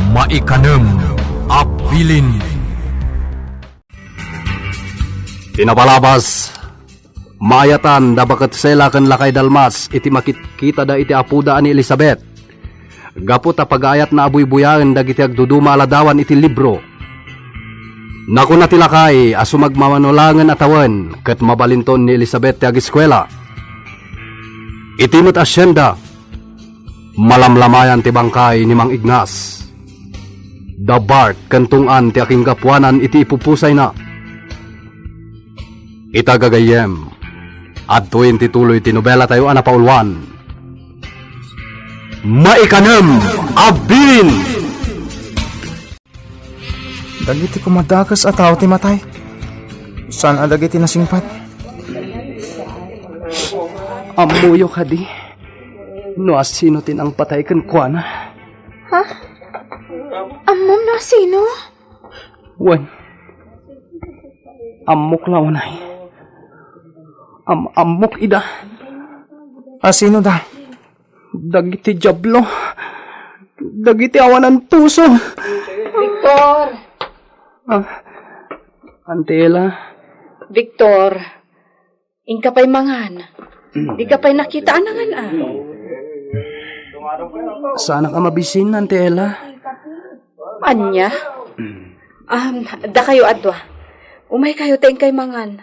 Maikanem Abilin. Pinapalabas maayatan da baket sela ken lakay dalmas iti makikita da iti apuda ni Elizabeth. Gapot a pag-ayat na abuy-buyaen dagiti agduduma aladawan iti libro. Naku na tilakay aso magmamanolangan atawan ket mabalinton ni Elizabeth ti agiskwela. Itimot asyenda malamlamayan ti bangkay ni Mang Ignas. Da Bart kentungan ti aking gapuanan iti ipupusay na. Itagagayem at tuwin tituloy ti nobela tayo anapaulwan. Maikanem Abilin. Dagiti kumadakas at tao ti matay. Saan adagiti nasingpat? Amuyo ka di. No asino tinang patay kan kuana. Ha? Amom no sino? Wan. Amok lawanay. Amok ida. Sino da? Dagiti jablo. Dagiti awanan puso. Victor! Antela. Victor, ingka pa'y mangan. Di ka pa'y nakita anangan Sana ka mabisin, Antela. Anya? Da kayo adwa. Umay kayo tayong kay mangan.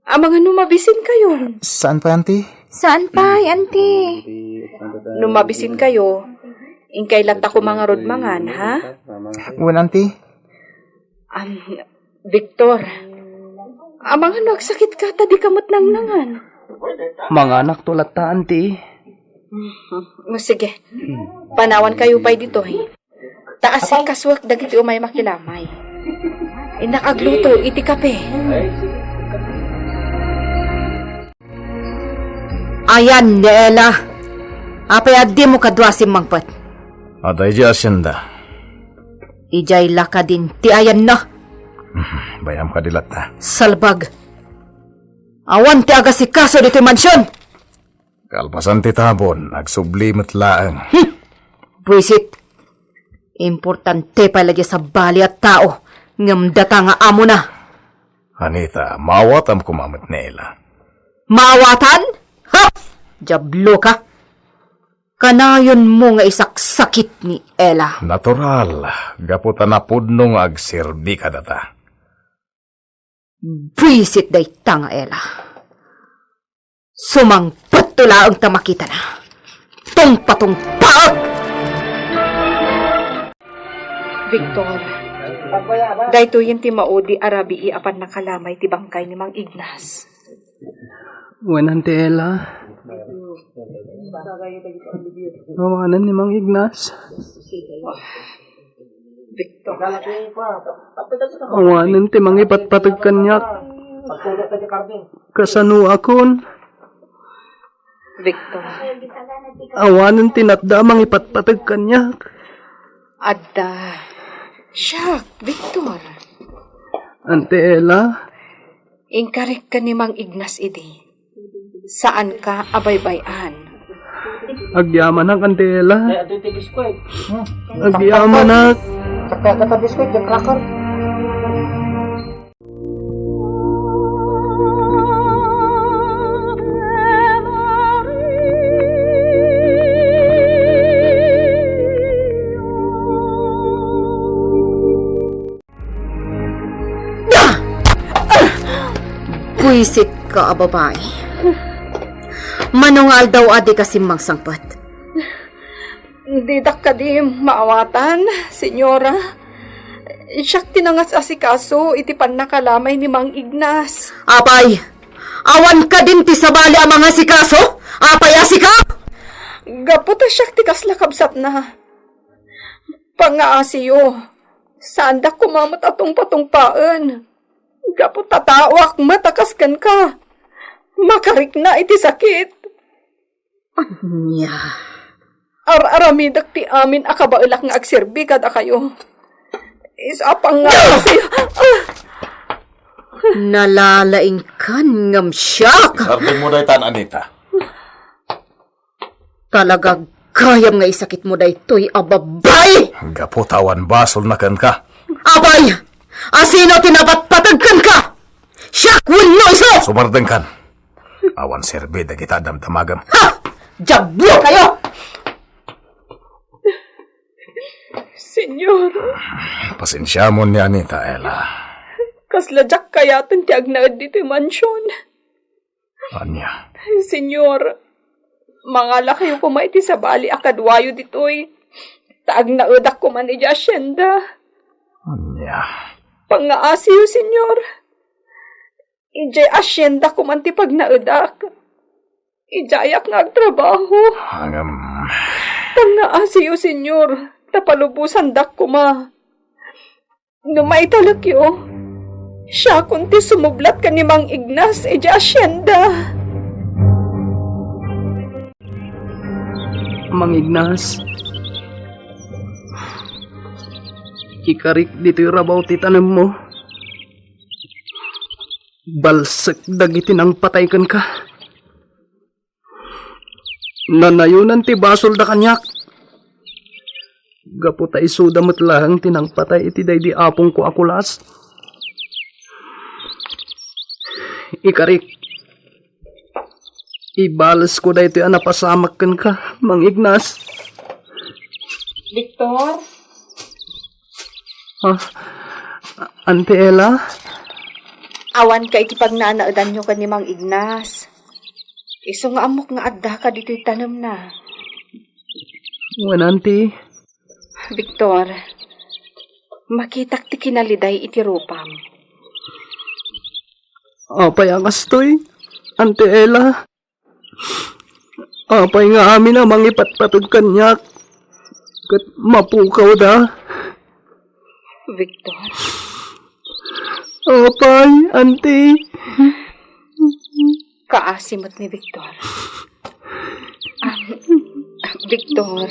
Amangan numabisin kayo. Saan pa, auntie? Saan pa, auntie? Numabisin kayo. Ingkay lata ko mga rod mangan, ha? Wan, auntie? Victor, amangan nagsakit ka, tadi kamot nang nangan. Mga anak tulat ta, Auntie. Sige, panawan kayo pa'y dito, eh. Taas si kaswak dagiti umay makilamay. Inakagluto, iti kape. Ayan, Neela. Apay addi mo kadwa si Mangpat. Aday di asyenda. Ijay laka din ti ayan na. Bayam ka dilat ta. Salbag. Awan ti aga si kaso dito mansyon. Kalpasan ti tabon, nagsublimot laang. Buisit. Importante pala di sa bali at tao. Ngamdata nga amo na. Anita, mawat am kumamit nila. Maawatan? Ha? Jablo ka. Kanayon mo nga isaksakit ni Ella. Natural, gaputan na pudnong agsirbi ka data. Buisit day tanga Ella. Sumangpat tula ang tamakita na. Tungpatong paag! Victor, dahito yung ti maudi arabi apan nakalamay ti bangkay ni Mang Ignas. Wan, Antela. Awanan ni Mang Ignas. Victor, Awanan ti Mang ipatpatag kanyak. Kasano akon. Victor, Awanan tinatda Mang ipatpatag kanyak. adda. Siyak, Victor. Antela. Ingkarik ka ni Mang Ignas idi. Saan ka abaybayan? Agyaman ang Antela. Agyaman ang. Buisit ka, babae. Manungal daw adi kasi mangsangpat. Hindi ka di maawatan, senyora. Siyak tinangas asikaso, iti pan nakalamay ni Mang Ignas. Apay, awan ka din ti sabali ang mga sikaso? Apay asika? Gaputa siyak ti kaslakabsat na. Pangaasiyo, saan da kumamot atong patungpaan? Gaputa taawak matakaskan ka. Makarik na iti sakit. Anya. Aramidak ti amin akabailak nga agserbi kada kayo. Isa pang nga kasi... Nalalaing kan ngam siyak. Sartin mo dahi tan, Anita. Talagang Kayam nga isakit mo daytoy, ababay! Gaputawan basol na kan ka. Abay! Asino tinapat-patagkan ka? Siyak, wano iso! Sumardeng kan. Awan serbe da kita damtamagam. Ha! Jablo kayo! Senyor, Pasensya mo niya ni Taela. kasladyak kayatan ti agnaad dito mansyon. Anya. Senyor, mangala kayo kumaiti sa bali akadwayo ditoy. Taag naedak ko man iti asyenda. Anya. Pangaasiyo, senyor. Ijay asyenda ko man ti pagnaedak. Ijayak nga agtrabaho. Hangam. Pangaasiyo, senyor. Tapalubusan dak ko ma. Numaitalak yo. Siya kunti sumublat ka ni Mang Ignas ijay asyenda. Mang Ignas. Ikarik dito yung rabaw ti tanem mo. Balsek dagiti nang pataykan ka. Nanayunan ti basol da kanyak. Gapu ta isudamot lang tinang patay iti day di apong ko akulas. Ikarik. Ibalas ko da ito yung napasamakan ka, Mang Ignas. Victor? Ante Ella? Awan ka iti pagnanaadan nyo ka ni Mang Ignas. Iso nga amok nga adda ka dito'y tanam na. Wananti? Victor, makitak ti kinaliday iti rupam. Apay ang astoy, Ante Ella. Apay nga amin na mangipatpatod kanyak. Kat mapukaw da. Victor, Apay, Ante. kaasimot ni Victor. Victor,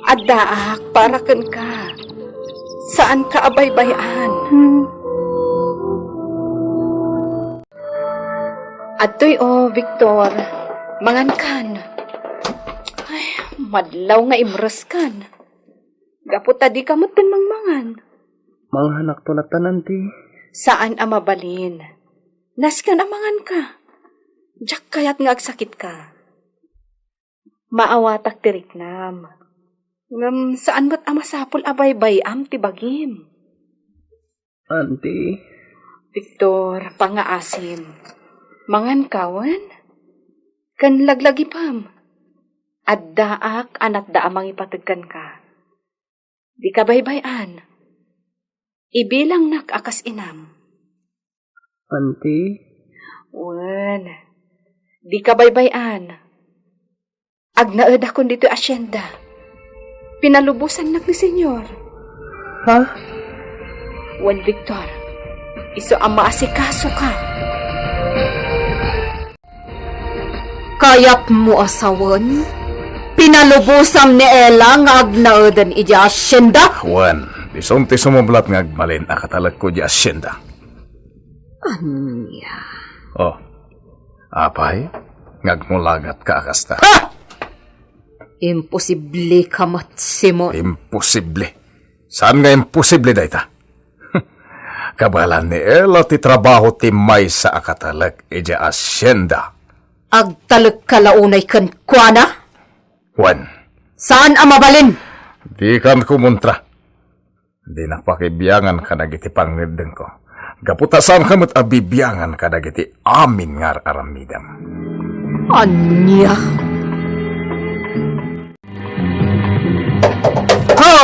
addaak para kan ka. Saan ka abaybayan? Atoy Victor, mangan kan. Ay, madlaw nga imres kan. Gapot tadi kamot din mangmangan. Mga anak tulatan, Ante. Saan amabalin? Naskan amangan ka. Diyak kayat nga agsakit ka. Maawatak tiriknam. Ngam saan ba't amasapol abaybay am tibagim? Ante. Victor, pangaasim. Mangan kawan? Kan laglagi pam. Addaak anat da amang ipatagkan ka. Di ka baybayan. Ibilang nak akas inam. Ante. Wan. Di ka baybayan. Agnaed akong dito asyenda. Pinalubusan nak ni senyor. Ha? Wan Victor. Iso ang maasikaso ka. Kayat mo asawan? Pinalubusam ni Ella nga agnaedan iti asyenda? Wan. Isumti sumublat nga agmalin akatalag ko di asyenda. Anya? Oh. Apay. Ngagmulagat ka akasta. Ha! Imposible ka Simon. Imposible. Saan nga imposible dayta? Kabalan ni Ella ti trabaho ti may sa akatalag iti asyenda. Agtalag kalaunay kan kuana? Wan. Saan ang mabalin? Di kan kumontra. Di napakibiyangan ka nagiti pangnibdeng ko. Gaputasan kamot abibiyangan ka nagiti amin ngar aramidam. Anya? Ho!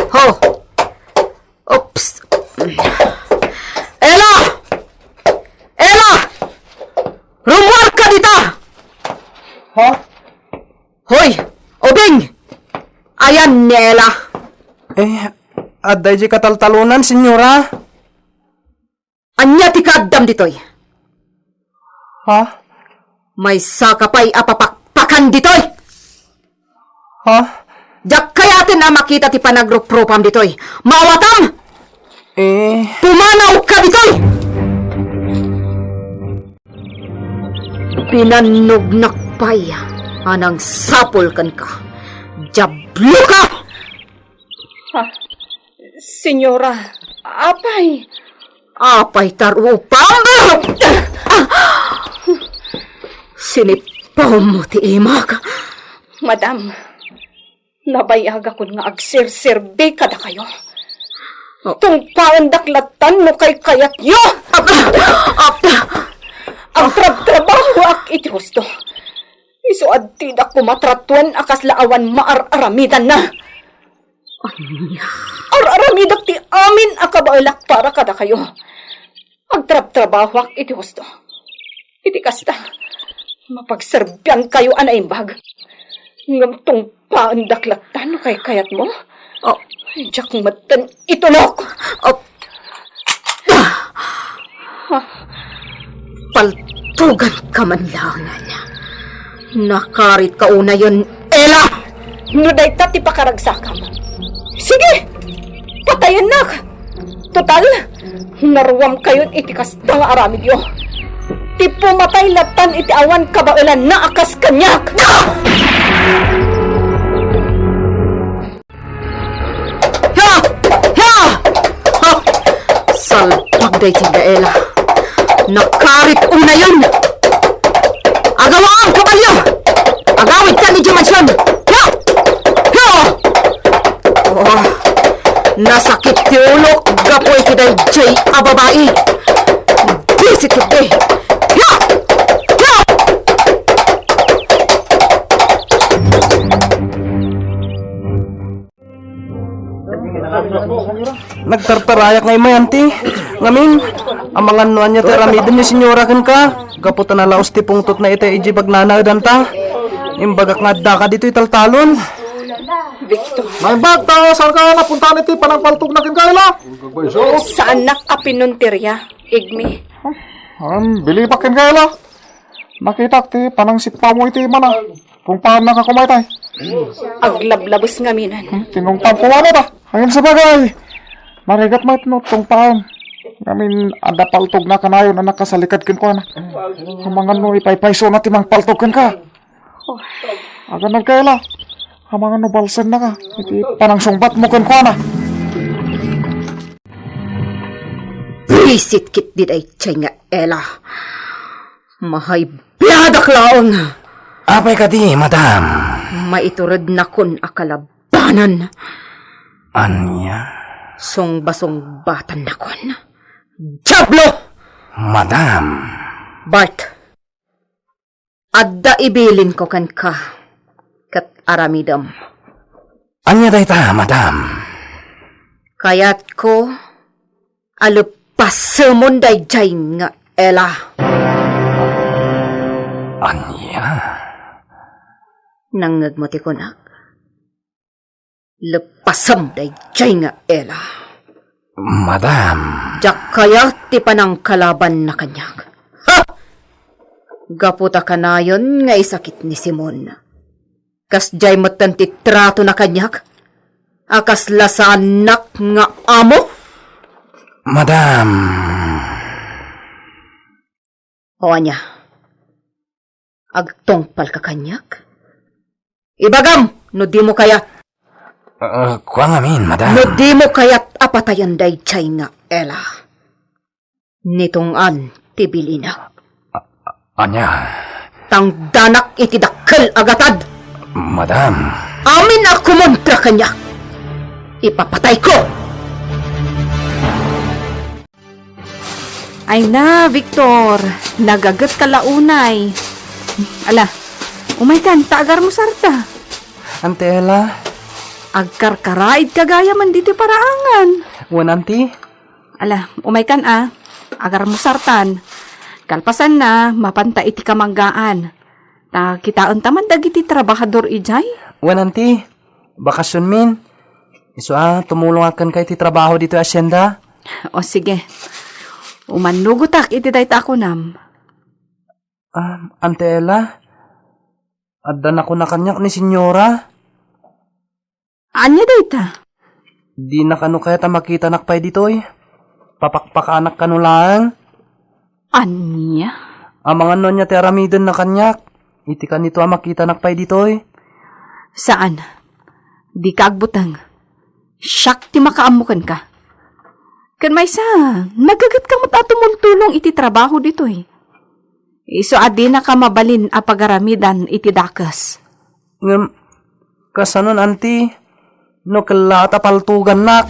Ho! Oops! Ella! Ella! Rumwar ka dita! Ha? Hoy! Obing! Ayan ni Ella. Aday di kataltalunan, senyora. Anya ti kaddam ditoy. Ha? May sakapay apapakpakan ditoy. Ha? Jak kayatin na makita ti panagropropam ditoy. Maawatam! Pumanaw ka ditoy! Pinanugnakpay Anang sapol kan ka. Jablo ka! Senyora, apay? Apay tarupang! Sinipaw mo ti imag. Madam, nabayag ako nga agserserbe kada kayo. Tungpaon daklatan no kay kayat yo! Ang trabaho ak iti husto. Isuad tidak kumatratuan akas laawan maararamidan na. Araramidak ti amin akabailak para kada kayo. Ang trabaho ak iti husto. Iti kasta, mapagserbyan kayo anaimbag. Ngam tungpaon daklatan no kay kayat mo. Diyak matan itulok. Paltugan ka man lang. Nakarit ka una yun, Ella! Nuday tati pakaragsakam. Sige! Patayan na! Total, naruwam kayon iti kasta nga aramid yo. Ti pumatay latan iti awan kabailan na akas kanyak! Salpagday tiga, Ella. Nakarit una yun! Agawa ang kabalyo! Agawit ka ni Jumansyon! Ya! Ya! Oh, nasakit ti ulo, gapoy kiday jay a babae. Bisit kiti! Ya! Ya! Nagtartarayak nga imayanti. Ngamin, ang mga nuan niya teramidin ni senyora kan ka. Gaputa na laos ti pungtot na ite iji bagnanagdan ta. Imbagak nga da ka dito italtalon. Victor, May bagta, saan ka napunta iti panagpaltog na kinkaila? sa anak a pinuntirya, Igmi. Bili pa kinkaila. Nakita ti panang sitpa mo iti mana. Kung paano nakakumay tay. Aglablabos nga minan. Tinong tampuan ta. Hanggang sa bagay. Marigat mo ito tong paon. Namin ada paltog na kanayo na nakasalikad kin ko na. Hamangan no ipaypayso na timang paltog kin ka. Aga nagkaila. Hamangan no balsan na ka. Iti panang sungbat mo kin ko na. Bisit kit di day chay nga, Ella. Mahay bladak laong. Apay ka di, madam. Maiturad na kun akalabanan. Anya? Song-basong batan na kon. Diablo! Madam. Bart, adda ibilin ko kan ka. Kat aramidam. Anya day ta, madam. Kayat ko, alupasamon day jay nga, Ella. Anya? Nangag mo ti kunak. Lepasam day jay nga, Ella. Madam. Jak kaya ti panang kalaban na kanyak. Ha! Gaputa kanayon nga isakit ni Simon. Kas jay matan ti trato na kanyak. Akas lasanak nga amo. Madam. O anya. Agtongpal ka kanyak. Ibagam, no di mo kaya. Kuang amin, madam. No di mo kaya't apatayan day chay nga, Ella. Nitong an, tibilina. Anya? Tang danak iti dakkel agatad. Madam. Amin ako montra kanya. Ipapatay ko. Ay na, Victor. Nagagat ka launay. Ala, umay kan, taagar mo sarta. Ante Ella. Agkarkaraid kagaya man dito paraangan. Wan anti? Ala, umay kan agar mo sartan. Kalpasan na, mapanta iti kamanggaan. Ta kitaan taman dagiti trabahador ijay. Wan anti? Bakasyon min. Iso tumulong akan kay ti trabaho dito asyenda. O sige. Umanugutak iti dayta ako nam. Ante Ella. Addan ako na kanyak ni senyora. Anya dayta? Di na kano kaya ta makita nakpay ditoy. Papakpakanak kano lang. Anya? Ang mga nonya ti aramidon na kanyak. iti kanito makita nakpay ditoy. Saan? Di ka agbutang. Siyak ti makaamukan ka. Kan may sa, nagagat kang matatumultulong iti trabaho dito eh. Iso adi na ka mabalin a pagaramidan iti dakas. Ngam, kasanon anti, no kalata paltugan nak.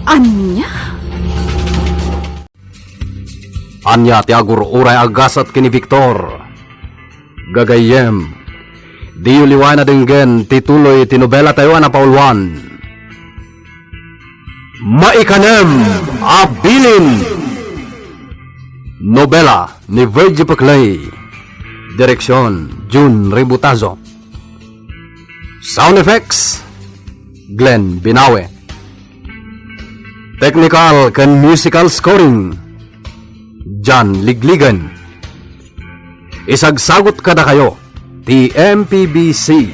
Anya? Anya ti agur uray agasat kini Victor. Gagayem, di uliwan na dinggen tituloy tinobela tayo na paulwan. Maikanem Abilin. Nobela ni Virgie Paclay. Direksyon June Ributazo. Sound effects Glenn Binawe. Technical and musical scoring John Ligligan. Isagsagot kada kayo ti MPBC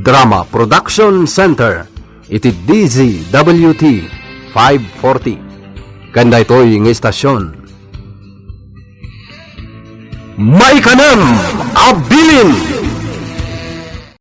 Drama Production Center iti DZWT 540 kanda ito'y ng istasyon. Maikanem Abilin.